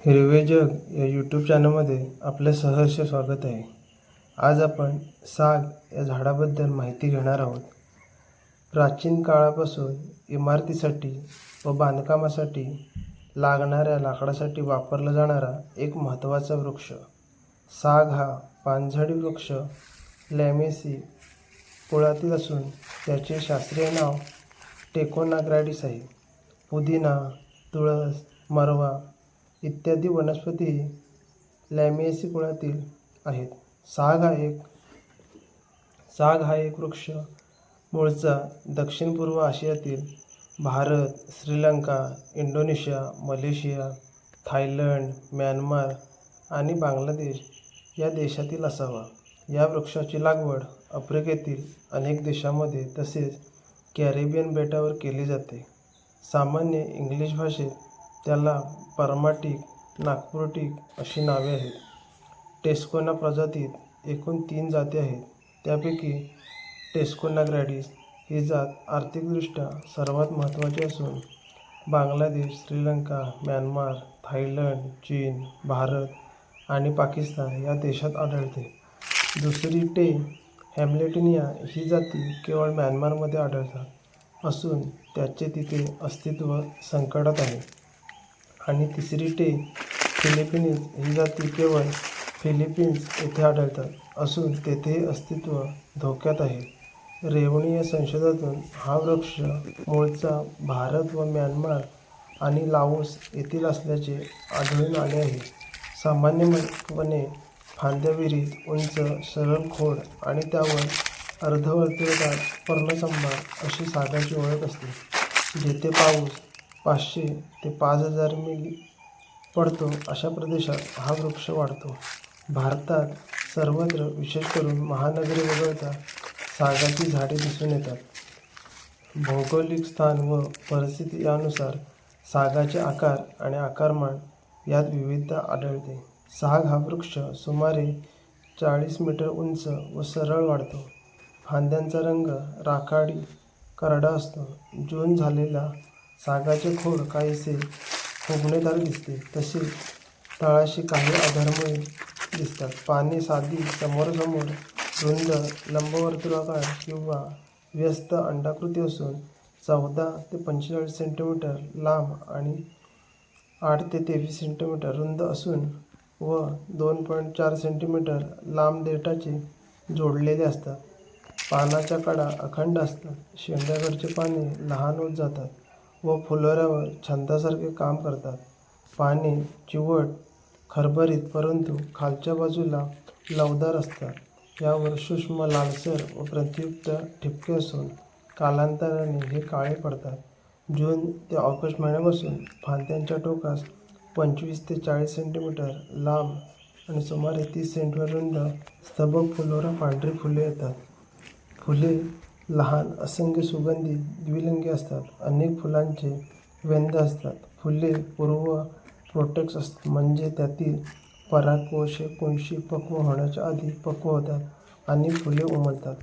हिरवे जग या यूट्यूब चॅनलमध्ये आपलं सहर्ष स्वागत आहे. आज आपण साग या झाडाबद्दल माहिती घेणार आहोत. प्राचीन काळापासून इमारतीसाठी व बांधकामासाठी लागणाऱ्या लाकडासाठी वापरला जाणारा एक महत्त्वाचा वृक्ष. साग हा पानझडी वृक्ष लॅमेसी कुळातील असून त्याचे शास्त्रीय नाव टेकोनाग्रॅडिस आहे. पुदिना, तुळस, मरवा इत्यादी वनस्पती लॅमिएसी कुळातील आहेत. साग हा एक वृक्ष मूळचा दक्षिण पूर्व आशियातील Bharat, Sri Lanka, Indonesia, Malaysia, Thailand, Myanmar आणि बांगलादेश या देशातील असावा. या वृक्षाची लागवड आफ्रिकेतील अनेक देशांमध्ये तसेच कॅरिबियन बेटावर केली जाते. सामान्य इंग्लिश भाषेत त्याला परमाटिक, नागपुरटिक अशी नावे आहेत. टेस्कोना प्रजातीत एकूण 3 जाती आहेत. त्यापैकी टेस्कोनाग्रॅडिस ही जात आर्थिकदृष्ट्या सर्वात महत्त्वाची असून बांगलादेश, श्रीलंका, म्यानमार, थायलंड, चीन, भारत आणि पाकिस्तान या देशात आढळते. दुसरी टे हॅम्लेटनिया ही जाती केवळ म्यानमारमध्ये आढळतात असून त्याचे तिथे अस्तित्व संकटात आहे. आणि तिसरी टे फिलिपिन्स ही जाती केवळ फिलिपिन्स येथे आढळतात असून तेथे अस्तित्व धोक्यात आहे. रेवणीय संशोधनातून हा वृक्ष मूळचा भारत व म्यानमार आणि लाओस येथील असल्याचे आढळून आले आहे. सामान्यपणे फांद्याविरहित, उंच, सरळ खोड आणि त्यावर अर्धवर्तुळाकार पर्णसंभार अशी सागाची ओळख असते. जेथे पाऊस 500 ते 5000 मिली पडतो अशा प्रदेशात हा वृक्ष वाढतो. भारतात सर्वत्र, विशेष करून महानगरे वगळता सागाची झाडे दिसून येतात. भौगोलिक स्थान व परिस्थिती यानुसार सागाचे आकार आणि आकारमान यात विविधता आढळते. साग हा वृक्ष सुमारे 40 मीटर उंच व सरळ वाढतो. फांद्यांचा रंग राखाडी करडा असतो. जून झालेल्या सागाचे खोड काहीसे फुगणेदार दिसते. तसेच तळाशी काही आधारमुळे दिसतात. पाने साधी, समोरासमोर, रुंद, लंबवर्तुळाकार किंवा व्यस्त अंडाकृती असून 14 ते 45 सेंटीमीटर लांब आणि 8 ते 23 सेंटीमीटर रुंद असून व 2.4 सेंटीमीटर लांब देठाचे जोडलेले असतात. पानाच्या कडा अखंड असतात. शेंड्याकडचे पाने लहान होत जातात व फुलोऱ्यावर छंदासारखे काम करतात. पाने चिवट, खरबरीत परंतु खालच्या बाजूला लवदार असतात. यावर सूक्ष्म लालसर व प्रथितयुक्त ठिपके असून कालांतराने हे काळे पडतात. जून ते ऑगस्ट महिन्यापासून फांद्यांच्या टोकास 25 ते 40 सेंटीमीटर लांब आणि सुमारे 30 सेंटीमीटर रुंद स्तबक फुलोरा पांढरी फुले येतात. फुले लहान, असंख्य, सुगंधी, द्विलिंगी असतात. अनेक फुलांचे वेंद असतात. फुले पूर्व प्रोटेक्स असतात म्हणजे त्यातील परागकोश हे कुंशी पक्व होण्याच्या आधी पक्व होतात आणि फुले उमलतात.